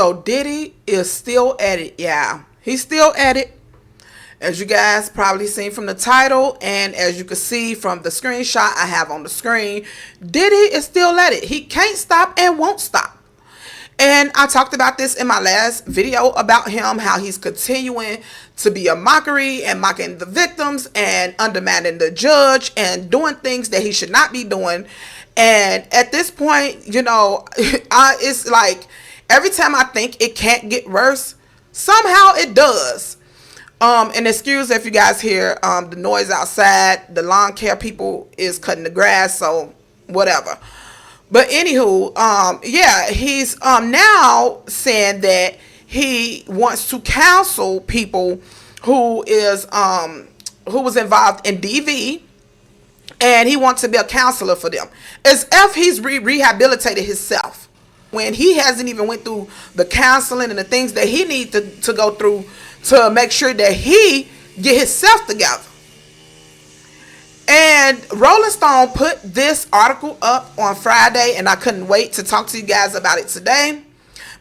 So Diddy is still at it, yeah. He's still at it. As you guys probably seen from the title, and as you can see from the screenshot I have on the screen, Diddy is still at it. He can't stop and won't stop. And I talked about this in my last video about him, how he's continuing to be a mockery and mocking the victims and undermining the judge and doing things that he should not be doing. And at this point, you know, it's like every time I think it can't get worse, somehow it does. And excuse if you guys hear the noise outside. The lawn care people is cutting the grass, so whatever. But anywho, yeah, he's now saying that he wants to counsel people who was involved in DV, and he wants to be a counselor for them, as if he's rehabilitated himself when he hasn't even went through the counseling and the things that he needs to go through to make sure that he get himself together. And Rolling Stone put this article up on Friday, and I couldn't wait to talk to you guys about it today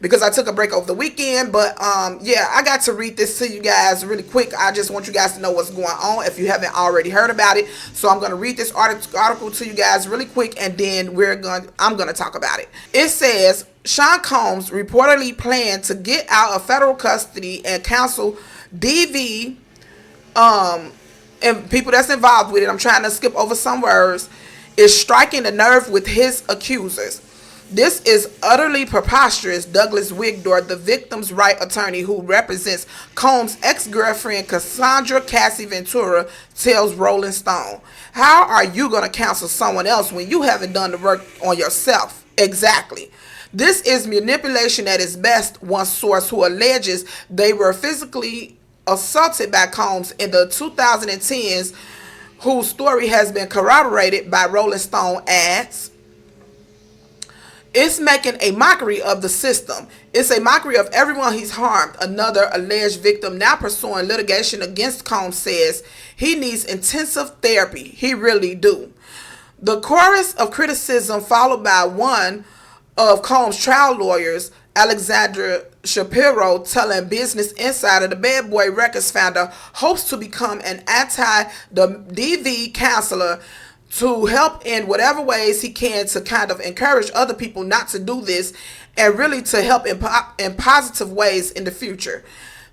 because I took a break over the weekend. But yeah, I got to read this to you guys really quick. I just want you guys to know what's going on if you haven't already heard about it. So I'm going to read this article to you guys really quick, and then I'm going to talk about it. It says, Sean Combs reportedly planned to get out of federal custody and counsel DV and people that's involved with it. I'm trying to skip over some words. Is striking a nerve with his accusers. This is utterly preposterous, Douglas Wigdor, the victim's right attorney who represents Combs' ex-girlfriend Cassandra Cassie Ventura, tells Rolling Stone. How are you going to counsel someone else when you haven't done the work on yourself? Exactly. This is manipulation at its best, one source who alleges they were physically assaulted by Combs in the 2010s, whose story has been corroborated by Rolling Stone, adds. It's making a mockery of the system. It's a mockery of everyone he's harmed. Another alleged victim now pursuing litigation against Combs says he needs intensive therapy. He really do. The chorus of criticism followed by one of Combs' trial lawyers, Alexandra Shapiro, telling Business Insider the Bad Boy Records founder hopes to become an anti-DV counselor to help in whatever ways he can to kind of encourage other people not to do this and really to help in positive ways in the future.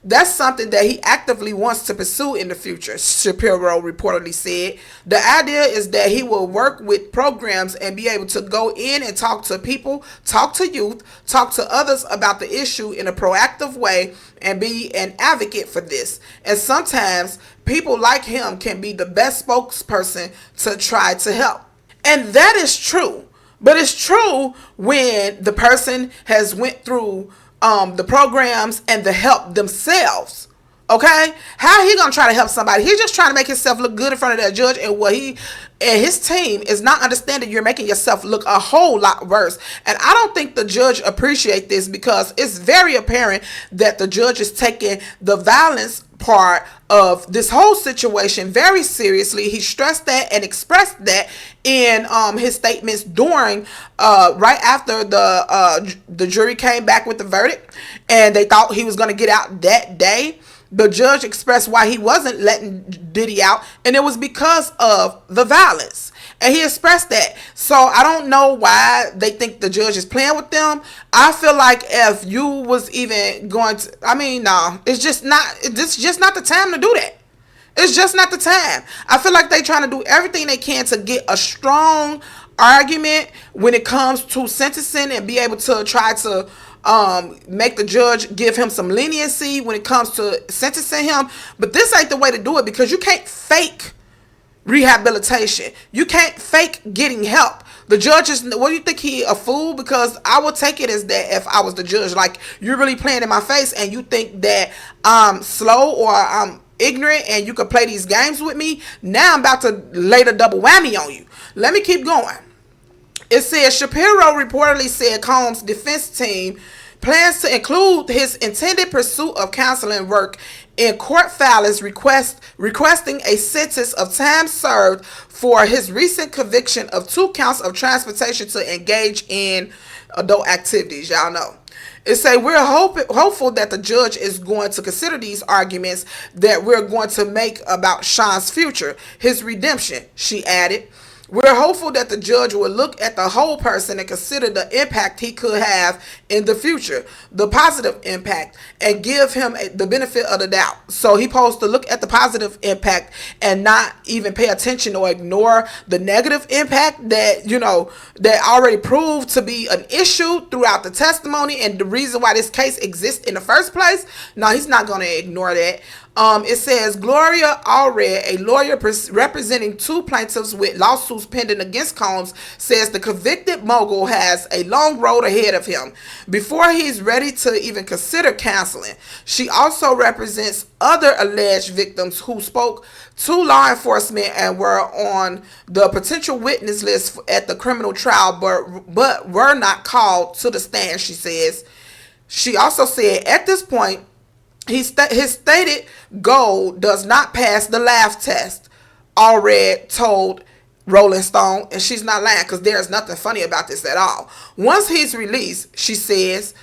That's something that he actively wants to pursue in the future, Shapiro reportedly said. The idea is that he will work with programs and be able to go in and talk to people, talk to youth, talk to others about the issue in a proactive way and be an advocate for this. And sometimes people like him can be the best spokesperson to try to help. And that is true. But it's true when the person has went through the programs and the help themselves. Okay, how he gonna try to help somebody? He's just trying to make himself look good in front of that judge, and what he and his team is not understanding. You're making yourself look a whole lot worse, and I don't think the judge appreciate this because it's very apparent that the judge is taking the violence part of this whole situation very seriously. He stressed that and expressed that in his statements during right after the jury came back with the verdict, and they thought he was going to get out that day. The judge expressed why he wasn't letting Diddy out, and it was because of the violence. And he expressed that. So I don't know why they think the judge is playing with them. I feel like if you was even going to, no, it's just not the time to do that. It's just not the time. I feel like they trying to do everything they can to get a strong argument when it comes to sentencing and be able to try to make the judge give him some leniency when it comes to sentencing him. But this ain't the way to do it, because you can't fake rehabilitation. You can't fake getting help. The judge is, what do you think, he a fool? Because I would take it as that if I was the judge. Like, you're really playing in my face and you think that I'm slow or I'm ignorant and you could play these games with me. Now I'm about to lay the double whammy on you. Let me keep going. It says Shapiro reportedly said Combs' defense team plans to include his intended pursuit of counseling work in court filings requesting a sentence of time served for his recent conviction of 2 counts of transportation to engage in adult activities. Y'all know. It say we're hopeful that the judge is going to consider these arguments that we're going to make about Sean's future, his redemption, she added. We're hopeful that the judge will look at the whole person and consider the impact he could have in the future, the positive impact, and give him the benefit of the doubt. So he's supposed to look at the positive impact and not even pay attention or ignore the negative impact that, that already proved to be an issue throughout the testimony and the reason why this case exists in the first place. No, he's not going to ignore that. It says Gloria Allred, a lawyer representing 2 plaintiffs with lawsuits pending against Combs, says the convicted mogul has a long road ahead of him before he's ready to even consider counseling. She also represents other alleged victims who spoke to law enforcement and were on the potential witness list at the criminal trial, but were not called to the stand, she says. She also said at this point, his stated goal does not pass the laugh test, Allred told Rolling Stone, and she's not lying because there's nothing funny about this at all. Once he's released, she says,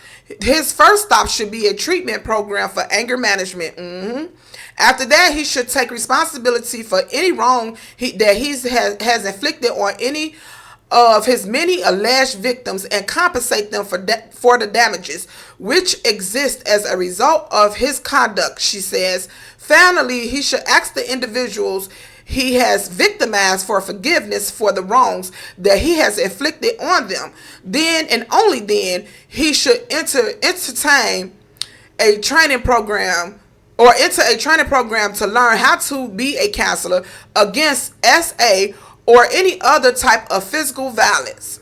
his first stop should be a treatment program for anger management. After that, he should take responsibility for any wrong that he has inflicted on any of his many alleged victims and compensate them for the damages which exist as a result of his conduct, she says. Finally, he should ask the individuals he has victimized for forgiveness for the wrongs that he has inflicted on them. Then and only then he should entertain a training program to learn how to be a counselor against SA or any other type of physical violence.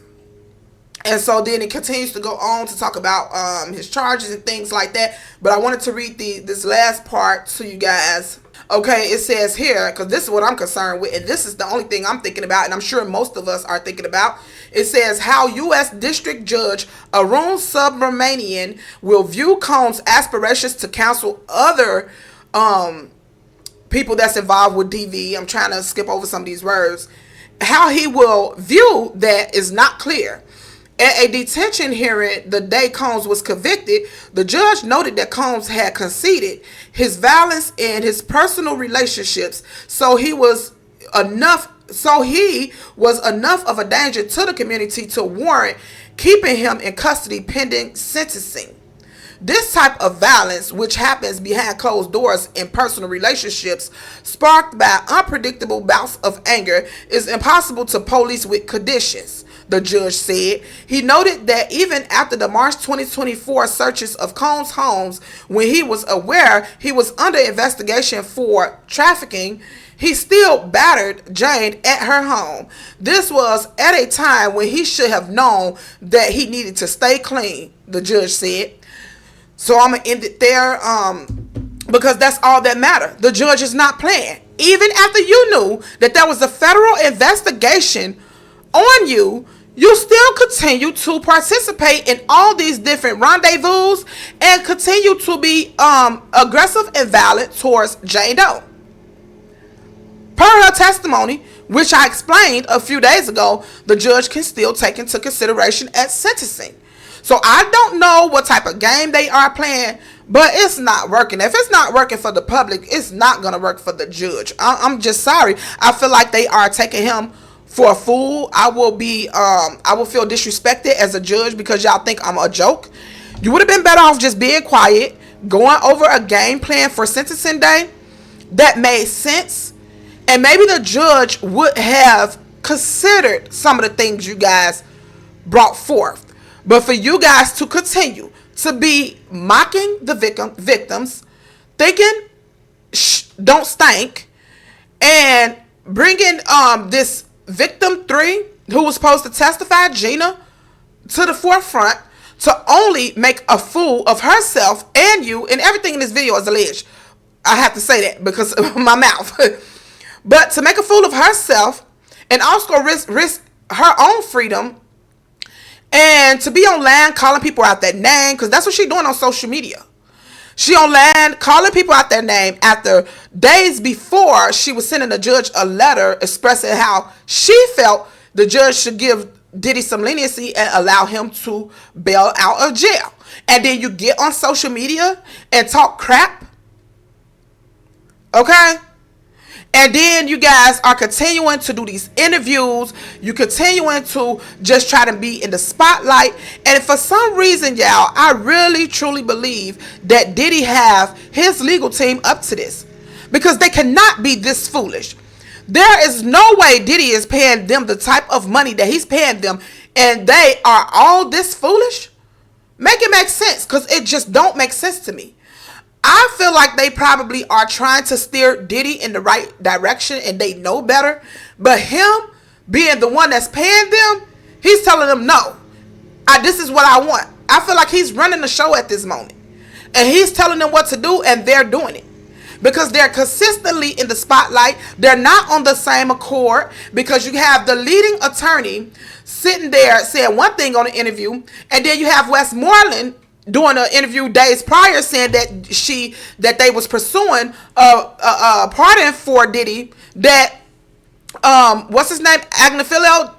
And so then it continues to go on to talk about his charges and things like that. But I wanted to read this last part to you guys. Okay, it says here, because this is what I'm concerned with, and this is the only thing I'm thinking about, and I'm sure most of us are thinking about. It says how U.S. District Judge Arun Subramanian will view Combs' aspirations to counsel other people that's involved with DV. I'm trying to skip over some of these words. How he will view that is not clear. At a detention hearing the day Combs was convicted, the judge noted that Combs had conceded his violence in his personal relationships, so he was enough of a danger to the community to warrant keeping him in custody pending sentencing. This type of violence, which happens behind closed doors in personal relationships, sparked by unpredictable bouts of anger, is impossible to police with conditions, the judge said. He noted that even after the March 2024 searches of Combs' homes, when he was aware he was under investigation for trafficking, he still battered Jane at her home. This was at a time when he should have known that he needed to stay clean, the judge said. So I'm going to end it there because that's all that matters. The judge is not playing. Even after you knew that there was a federal investigation on you, you still continue to participate in all these different rendezvous and continue to be aggressive and violent towards Jane Doe. Per her testimony, which I explained a few days ago, the judge can still take into consideration at sentencing. So I don't know what type of game they are playing, but it's not working. If it's not working for the public, it's not going to work for the judge. I'm just sorry. I feel like they are taking him for a fool. I will feel disrespected as a judge because y'all think I'm a joke. You would have been better off just being quiet, going over a game plan for sentencing day that made sense, and maybe the judge would have considered some of the things you guys brought forth. But for you guys to continue to be mocking the victims, thinking don't stink, and bringing this victim 3 who was supposed to testify, Gina, to the forefront to only make a fool of herself and you, and everything in this video is alleged. I have to say that because of my mouth. But to make a fool of herself and also risk her own freedom, and to be online calling people out that name, because that's what she's doing on social media. She on land calling people out their name after days before she was sending the judge a letter expressing how she felt the judge should give Diddy some leniency and allow him to bail out of jail. And then you get on social media and talk crap. Okay? And then you guys are continuing to do these interviews. You continuing to just try to be in the spotlight. And for some reason, y'all, I really truly believe that Diddy have his legal team up to this. Because they cannot be this foolish. There is no way Diddy is paying them the type of money that he's paying them, and they are all this foolish. Make it make sense, because it just don't make sense to me. I feel like they probably are trying to steer Diddy in the right direction, and they know better. But him being the one that's paying them, he's telling them, no, this is what I want. I feel like he's running the show at this moment. And he's telling them what to do, and they're doing it. Because they're consistently in the spotlight. They're not on the same accord. Because you have the leading attorney sitting there saying one thing on the interview. And then you have Westmoreland doing an interview days prior saying that they was pursuing a pardon for Diddy. That, what's his name? Agnifilio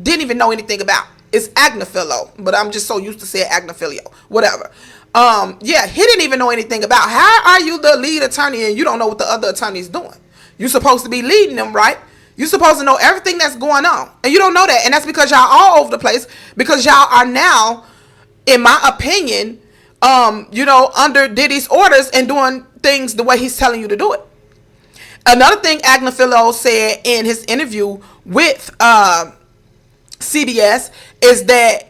didn't even know anything about. It's Agnifilo. But I'm just so used to saying Agnifilio. Whatever. Yeah, he didn't even know anything about. How are you the lead attorney and you don't know what the other attorney's doing? You're supposed to be leading them, right? You're supposed to know everything that's going on. And you don't know that. And that's because y'all all over the place. Because y'all are now, in my opinion, under Diddy's orders and doing things the way he's telling you to do it. Another thing Agnifilo said in his interview with CBS is that,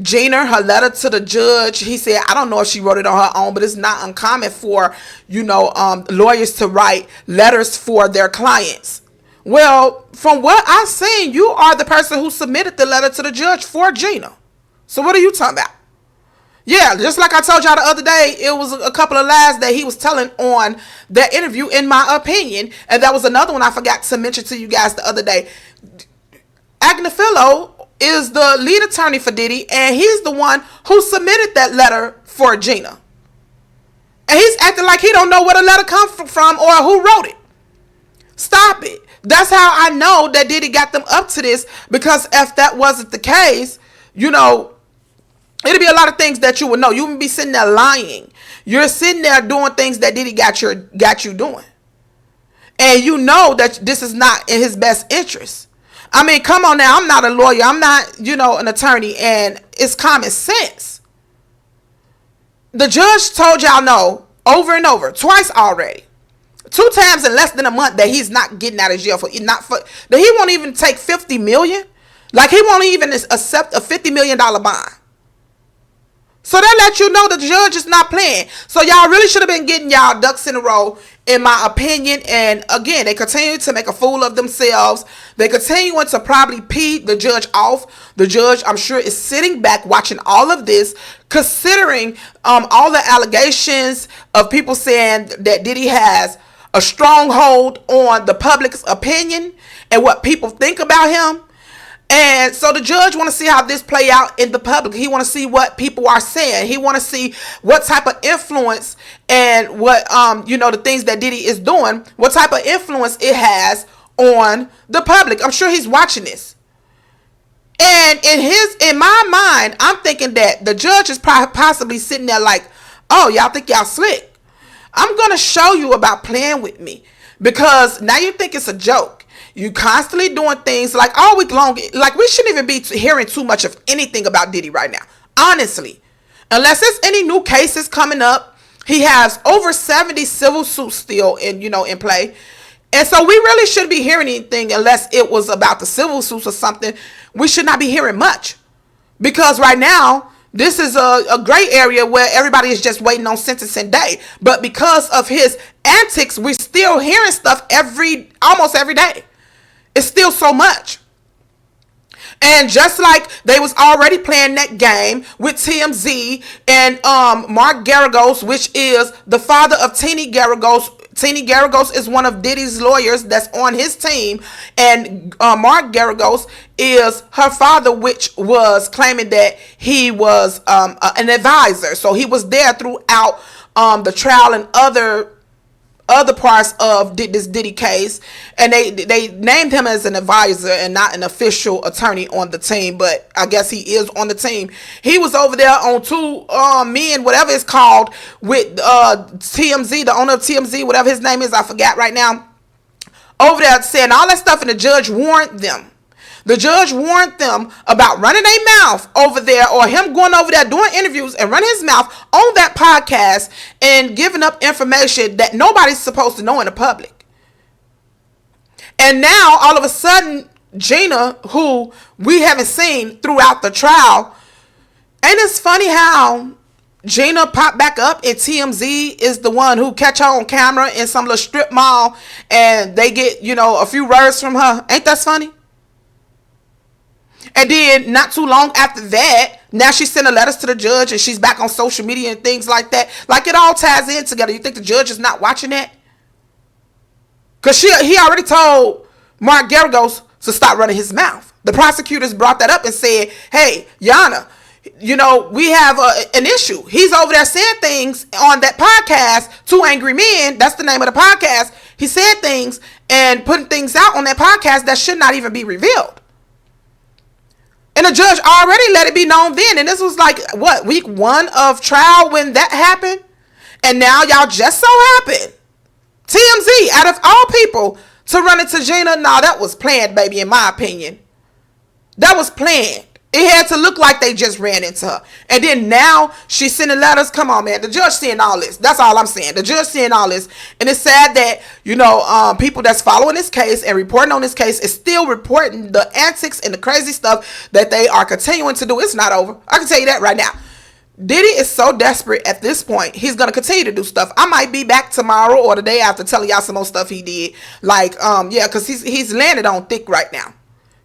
Gina, her letter to the judge, he said, I don't know if she wrote it on her own, but it's not uncommon for, lawyers to write letters for their clients. Well, from what I've seen, you are the person who submitted the letter to the judge for Gina. So what are you talking about? Yeah, just like I told y'all the other day, it was a couple of lies that he was telling on that interview, in my opinion. And that was another one I forgot to mention to you guys the other day. Agnifilo is the lead attorney for Diddy, and he's the one who submitted that letter for Gina. And he's acting like he don't know where the letter comes from or who wrote it. Stop it. That's how I know that Diddy got them up to this, because if that wasn't the case, it'd be a lot of things that you would know. You wouldn't be sitting there lying. You're sitting there doing things that Diddy got you doing. And you know that this is not in his best interest. I mean, come on now. I'm not a lawyer. I'm not, an attorney. And it's common sense. The judge told y'all no over and over. Twice already. 2 times in less than a month that he's not getting out of jail that he won't even take $50 million. Like, he won't even accept a $50 million bond. So that lets you know the judge is not playing. So y'all really should have been getting y'all ducks in a row, in my opinion. And again, they continue to make a fool of themselves. They continue to probably pee the judge off. The judge, I'm sure, is sitting back watching all of this, considering all the allegations of people saying that Diddy has a stronghold on the public's opinion and what people think about him. And so the judge want to see how this play out in the public. He want to see what people are saying. He want to see what type of influence and what, the things that Diddy is doing, what type of influence it has on the public. I'm sure he's watching this. And in my mind, I'm thinking that the judge is possibly sitting there like, oh, y'all think y'all slick. I'm going to show you about playing with me, because now you think it's a joke. You constantly doing things like all week long. Like, we shouldn't even be hearing too much of anything about Diddy right now. Honestly. Unless there's any new cases coming up. He has over 70 civil suits still in play. And so we really shouldn't be hearing anything unless it was about the civil suits or something. We should not be hearing much. Because right now, this is a gray area where everybody is just waiting on sentencing day. But because of his antics, we're still hearing stuff almost every day. It's still so much. And just like they was already playing that game with TMZ and Mark Garagos, which is the father of Teeny Garagos. Teeny Garagos is one of Diddy's lawyers that's on his team, and Mark Garagos is her father, which was claiming that he was an advisor. So he was there throughout the trial and other parts of this Diddy case, and they named him as an advisor and not an official attorney on the team, but I guess he is on the team. He was over there on Two Men, whatever it's called, with TMZ, the owner of TMZ, whatever his name is, I forgot right now, over there saying all that stuff, and the judge warned them. The judge warned them about running their mouth over there, or him going over there doing interviews and running his mouth on that podcast and giving up information that nobody's supposed to know in the public. And now, all of a sudden, Gina, who we haven't seen throughout the trial, ain't it funny how Gina popped back up and TMZ is the one who catch her on camera in some little strip mall and they get, a few words from her. Ain't that funny? And then not too long after that, now she's sending letters to the judge and she's back on social media and things like that. Like, it all ties in together. You think the judge is not watching that? Because he already told Mark Garagos to stop running his mouth. The prosecutors brought that up and said, hey, Yana, we have an issue. He's over there saying things on that podcast, Two Angry Men. That's the name of the podcast. He said things and putting things out on that podcast that should not even be revealed. And the judge already let it be known then. And this was like, week 1 of trial when that happened? And now y'all just so happened, TMZ, out of all people, to run into Gina. No, that was planned, baby, in my opinion. That was planned. It had to look like they just ran into her. And then now she's sending letters. Come on, man. The judge seeing all this. That's all I'm saying. The judge seeing all this. And it's sad that, people that's following this case and reporting on this case is still reporting the antics and the crazy stuff that they are continuing to do. It's not over. I can tell you that right now. Diddy is so desperate at this point. He's going to continue to do stuff. I might be back tomorrow or the day after telling y'all some more stuff he did. Like, because he's landed on thick right now.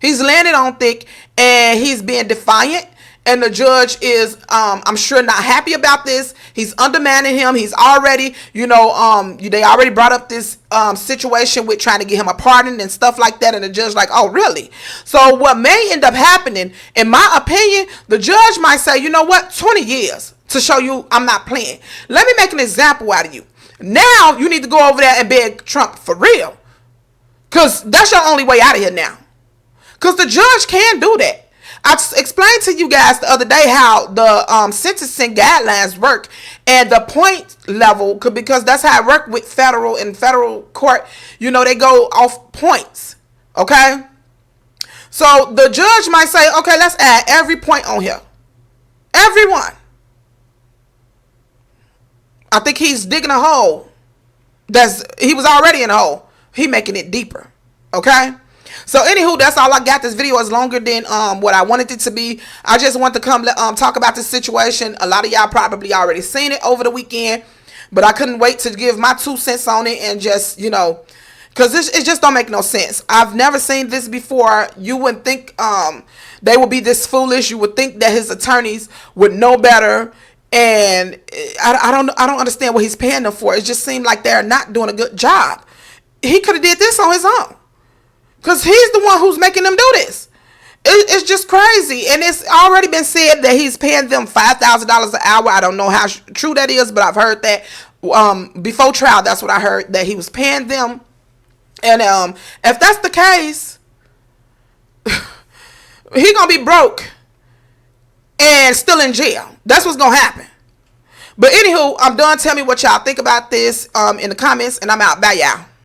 He's landed on thick and he's being defiant. And the judge is, I'm sure, not happy about this. He's undermining him. He's already, they already brought up this situation with trying to get him a pardon and stuff like that. And the judge like, oh, really? So what may end up happening, in my opinion, the judge might say, you know what, 20 years to show you I'm not playing. Let me make an example out of you. Now you need to go over there and beg Trump for real. Because that's your only way out of here now. Because the judge can do that. I explained to you guys the other day how the sentencing guidelines work and the point level, because that's how it works with federal court. They go off points. Okay. So the judge might say, okay, let's add every point on here. Everyone. I think he's digging a hole. He was already in a hole. He making it deeper. Okay. So anywho, that's all I got. This video is longer than what I wanted it to be. I just want to come talk about this situation. A lot of y'all probably already seen it over the weekend, but I couldn't wait to give my 2 cents on it and just, because it just don't make no sense. I've never seen this before. You wouldn't think they would be this foolish. You would think that his attorneys would know better. And I don't understand what he's paying them for. It just seemed like they're not doing a good job. He could have did this on his own. Because he's the one who's making them do this. It's just crazy. And it's already been said that he's paying them $5,000 an hour. I don't know how true that is, but I've heard that before trial. That's what I heard, that he was paying them. And if that's the case, he going to be broke and still in jail. That's what's going to happen. But anywho, I'm done. Tell me what y'all think about this in the comments, and I'm out. Bye, y'all.